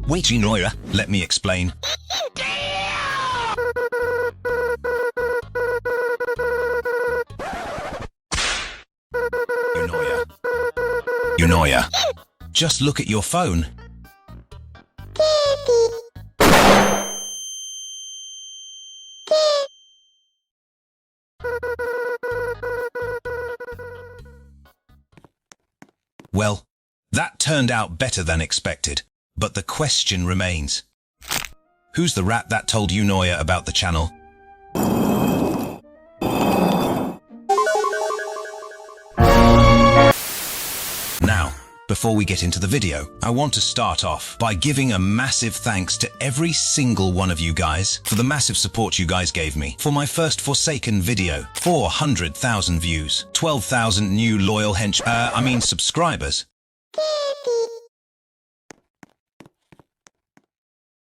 Wait, Eunoia, let me explain. Eunoia, just look at your phone. Well, that turned out better than expected, but the question remains. Who's the rat that told Eunoia about the channel? Now, before we get into the video, I want to start off by giving a massive thanks to every single one of you guys for the massive support you guys gave me for my first Forsaken video. 400,000 views, 12,000 new loyal subscribers,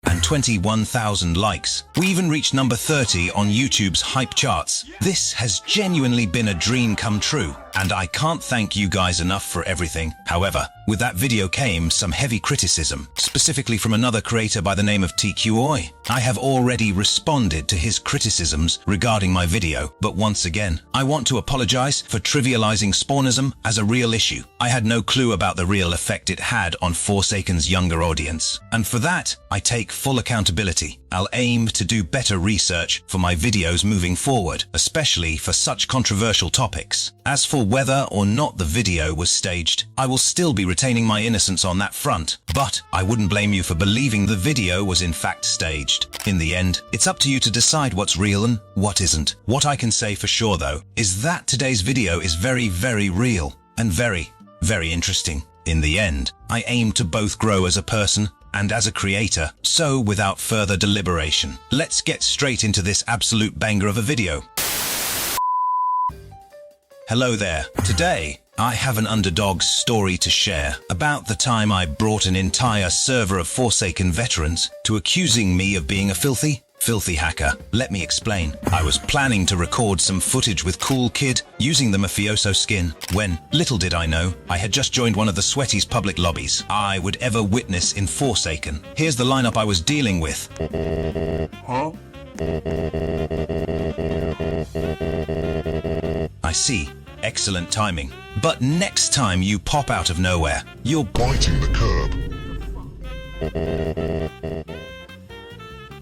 and 21,000 likes. We even reached number 30 on YouTube's hype charts. This has genuinely been a dream come true, and I can't thank you guys enough for everything. However, with that video came some heavy criticism, specifically from another creator by the name of TQOI. I have already responded to his criticisms regarding my video, but once again, I want to apologize for trivializing spawnism as a real issue. I had no clue about the real effect it had on Forsaken's younger audience, and for that, I take full accountability. I'll aim to do better research for my videos moving forward, especially for such controversial topics. As for whether or not the video was staged, I will still be retaining my innocence on that front, but I wouldn't blame you for believing the video was in fact staged. In the end, it's up to you to decide what's real and what isn't. What I can say for sure though, is that today's video is very, very real and very, very interesting. In the end, I aim to both grow as a person and as a creator, so without further deliberation, let's get straight into this absolute banger of a video. Hello there. Today, I have an underdog's story to share about the time I brought an entire server of Forsaken veterans to accusing me of being a filthy hacker. Let me explain. I was planning to record some footage with Cool Kid using the mafioso skin, when, little did I know, I had just joined one of the sweatiest public lobbies I would ever witness in Forsaken. Here's the lineup I was dealing with. Huh? I see. Excellent timing. But next time you pop out of nowhere, you're biting the curb.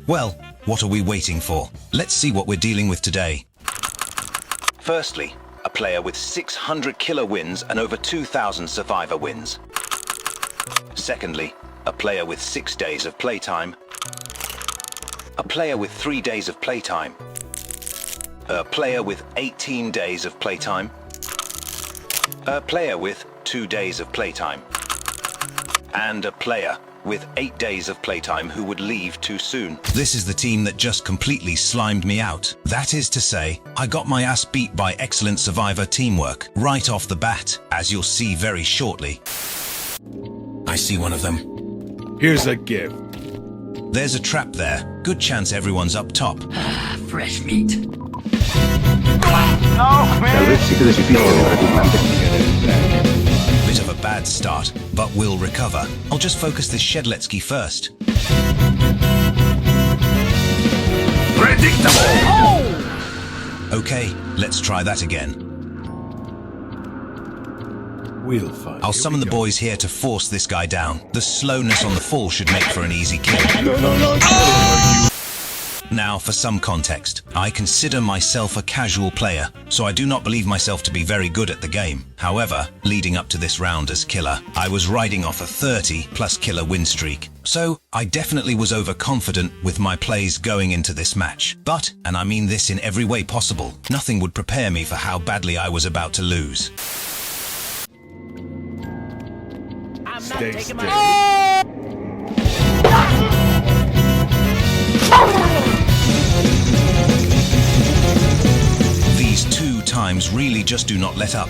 Well, what are we waiting for? Let's see what we're dealing with today. Firstly, a player with 600 killer wins and over 2,000 survivor wins. Secondly, a player with 6 days of playtime. A player with 3 days of playtime. A player with 18 days of playtime. A player with 2 days of playtime. And a player with 8 days of playtime who would leave too soon. This is the team that just completely slimed me out. That is to say, I got my ass beat by excellent survivor teamwork right off the bat, as you'll see very shortly. I see one of them. Here's a gift. There's a trap there. Good chance everyone's up top. Fresh meat. Bit of a bad start, but we'll recover. I'll just focus this Shedletsky first. Predictable! Oh! Okay, let's try that again. We'll find. I'll summon the boys here to force this guy down. The slowness on the fall should make for an easy kill. Now, for some context, I consider myself a casual player, so I do not believe myself to be very good at the game. However, leading up to this round as killer, I was riding off a 30+ killer win streak, so I definitely was overconfident with my plays going into this match. But, and I mean this in every way possible, nothing would prepare me for how badly I was about to lose. Stay still. These 2 times really just do not let up.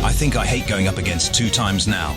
I think I hate going up against 2 times now.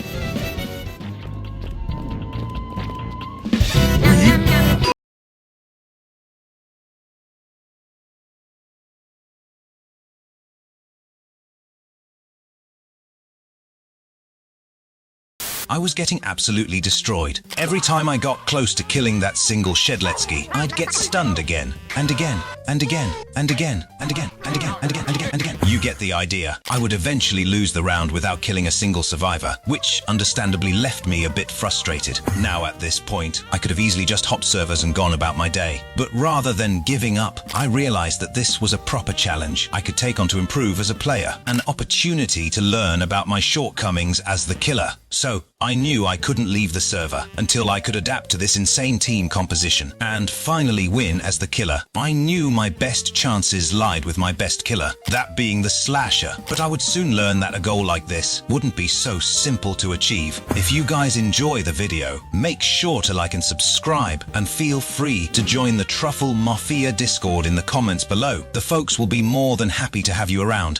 I was getting absolutely destroyed. Every time I got close to killing that single Shedletsky, I'd get stunned again, and again, and again, and again, and again, and again, and again, and again, and again. You get the idea. I would eventually lose the round without killing a single survivor, which understandably left me a bit frustrated. Now at this point, I could have easily just hopped servers and gone about my day. But rather than giving up, I realized that this was a proper challenge I could take on to improve as a player, an opportunity to learn about my shortcomings as the killer. So I knew I couldn't leave the server until I could adapt to this insane team composition and finally win as the killer. I knew my best chances lied with my best killer, that being the slasher, but I would soon learn that a goal like this wouldn't be so simple to achieve. If you guys enjoy the video, make sure to like and subscribe, and feel free to join the Truffle Mafia Discord in the comments below. The folks will be more than happy to have you around.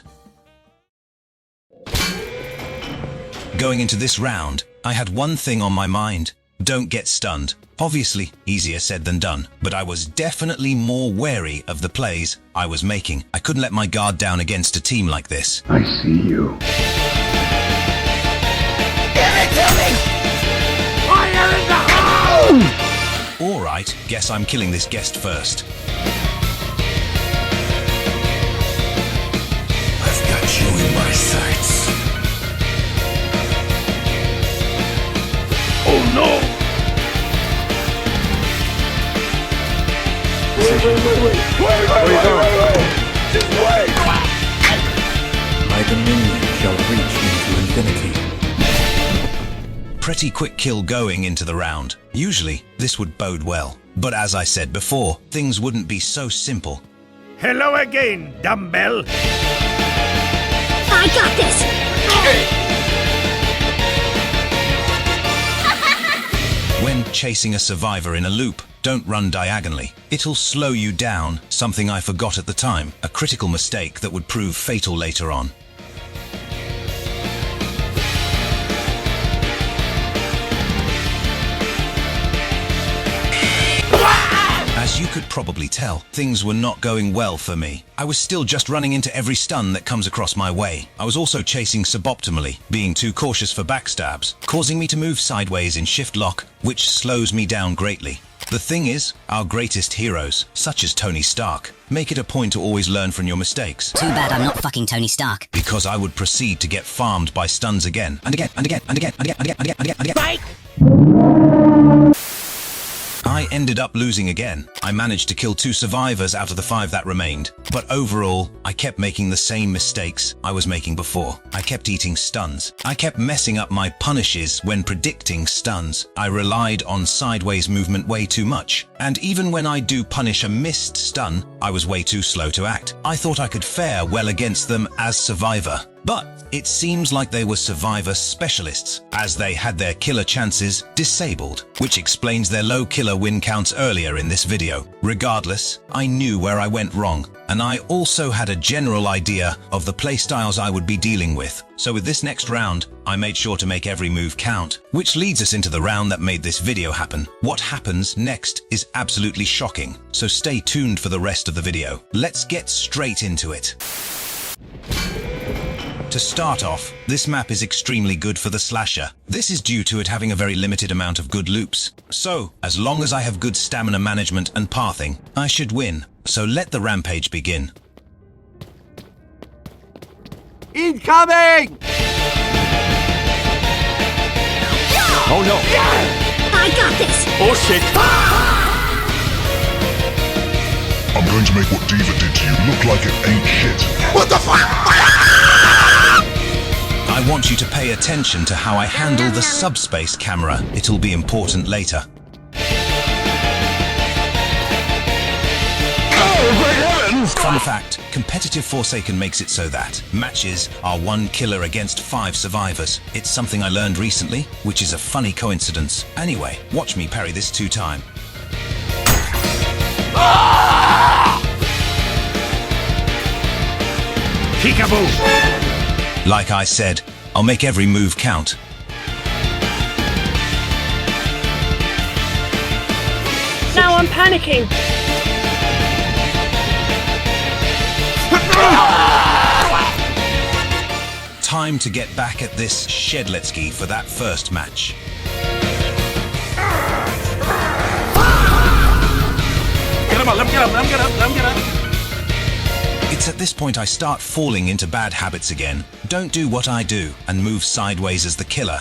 Going into this round, I had one thing on my mind: don't get stunned. Obviously, easier said than done, but I was definitely more wary of the plays I was making. I couldn't let my guard down against a team like this. I see you. Give it to me! Fire in the hole! Alright, guess I'm killing this guest first. I've got you in my sights. Oh no! Wait. Just wait! My dominion shall reach into infinity. Pretty quick kill going into the round. Usually, this would bode well. But as I said before, things wouldn't be so simple. Hello again, dumbbell! I got this! When chasing a survivor in a loop, don't run diagonally. It'll slow you down, something I forgot at the time, a critical mistake that would prove fatal later on. As you could probably tell, things were not going well for me. I was still just running into every stun that comes across my way. I was also chasing suboptimally, being too cautious for backstabs, causing me to move sideways in shift lock, which slows me down greatly. The thing is, our greatest heroes, such as Tony Stark, make it a point to always learn from your mistakes. Too bad I'm not fucking Tony Stark. Because I would proceed to get farmed by stuns again, and again, and again, and again, and again, and again, and again, and again, and again. Right! I ended up losing again. I managed to kill 2 survivors out of the 5 that remained. But overall, I kept making the same mistakes I was making before. I kept eating stuns. I kept messing up my punishes when predicting stuns. I relied on sideways movement way too much. And even when I do punish a missed stun, I was way too slow to act. I thought I could fare well against them as survivor. But it seems like they were survivor specialists, as they had their killer chances disabled, which explains their low killer win counts earlier in this video. Regardless, I knew where I went wrong, and I also had a general idea of the playstyles I would be dealing with. So with this next round, I made sure to make every move count, which leads us into the round that made this video happen. What happens next is absolutely shocking, so stay tuned for the rest of the video. Let's get straight into it. To start off, this map is extremely good for the slasher. This is due to it having a very limited amount of good loops. So, as long as I have good stamina management and pathing, I should win. So let the rampage begin. Incoming! Oh no! I got this! Oh shit! I'm going to make what Diva did to you look like it ain't shit. What the fuck? I want you to pay attention to how I handle the subspace camera. It'll be important later. Fun fact, competitive Forsaken makes it so that matches are 1 killer against 5 survivors. It's something I learned recently, which is a funny coincidence. Anyway, watch me parry this 2 times. Peekaboo! Like I said, I'll make every move count. Now I'm panicking. Time to get back at this Shedletsky for that first match. Get him up, let him get up, let him get up, let him get up. It's at this point I start falling into bad habits again. Don't do what I do and move sideways as the killer.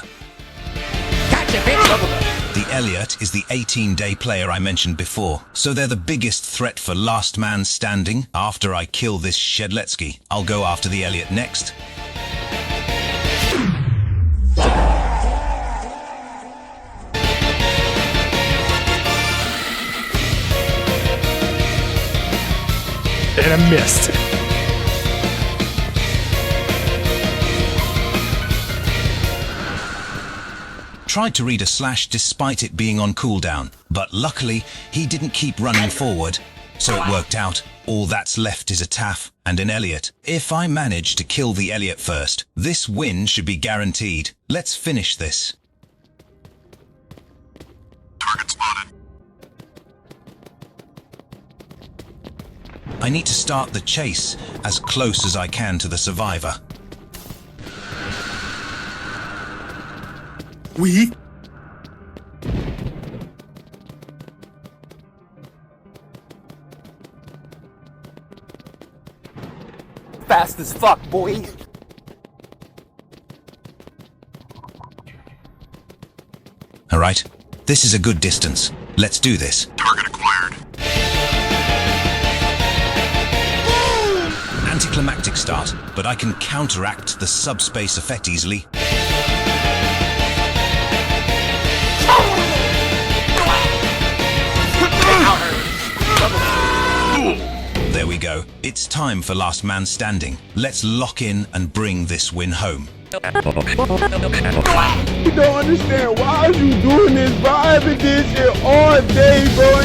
Gotcha, bitch! The Elliot is the 18-day player I mentioned before, so they're the biggest threat for last man standing. After I kill this Shedletsky, I'll go after the Elliot next. And I missed. Tried to read a slash despite it being on cooldown, but luckily he didn't keep running forward, so it worked out. All that's left is a Taff and an Elliot. If I manage to kill the Elliot first, this win should be guaranteed. Let's finish this. Target spotted. I need to start the chase as close as I can to the survivor. We? Fast as fuck, boy. All right, this is a good distance. Let's do this. Target acquired. Anticlimactic start, but I can counteract the subspace effect easily. There we go. It's time for last man standing. Let's lock in and bring this win home. You don't understand. Why are you doing this, bro? I've been doing shit all day, bro.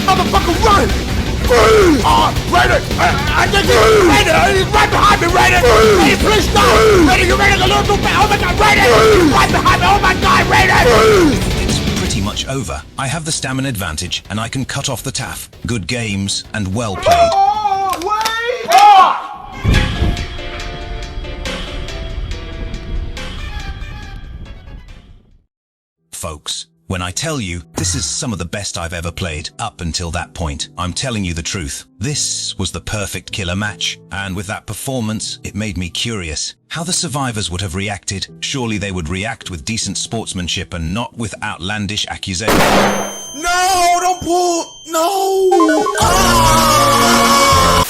Motherfucker, run! Raider! I think he's Raider! He's right behind me, Raider! Raider, please stop! Raider, you're running a little too fast! Oh my god, Raider! He's right behind me! Oh my god, Raider! It's pretty much over. I have the stamina advantage and I can cut off the Taff. Good games and well played. Folks, when I tell you this is some of the best I've ever played up until that point, I'm telling you the truth. This was the perfect killer match, and with that performance, it made me curious how the survivors would have reacted. Surely they would react with decent sportsmanship and not with outlandish accusations. No, don't pull! No! Ah!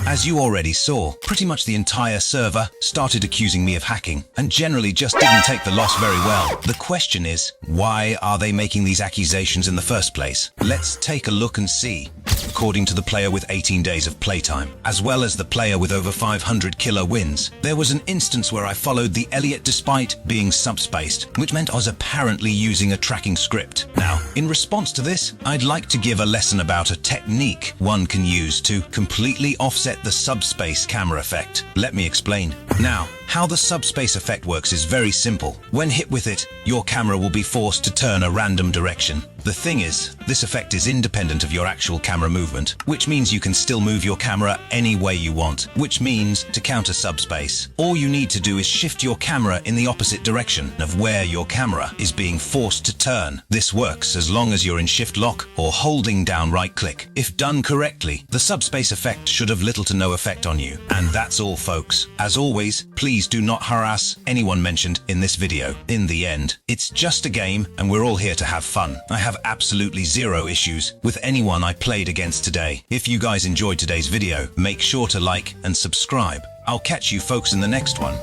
As you already saw, pretty much the entire server started accusing me of hacking and generally just didn't take the loss very well. The question is, why are they making these accusations in the first place? Let's take a look and see. According to the player with 18 days of playtime, as well as the player with over 500 killer wins, there was an instance where I followed the Elliot despite being subspaced, which meant I was apparently using a tracking script. Now, in response to this, I'd like to give a lesson about a technique one can use to completely offset the subspace camera effect. Let me explain. Now, how the subspace effect works is very simple. When hit with it, your camera will be forced to turn a random direction. The thing is, this effect is independent of your actual camera movement, which means you can still move your camera any way you want, which means to counter subspace, all you need to do is shift your camera in the opposite direction of where your camera is being forced to turn. This works as long as you're in shift lock or holding down right click. If done correctly, the subspace effect should have little to no effect on you. And that's all, folks. As always, please do not harass anyone mentioned in this video. In the end, it's just a game and we're all here to have fun. I have absolutely zero issues with anyone I played against today. If you guys enjoyed today's video, make sure to like and subscribe. I'll catch you folks in the next one.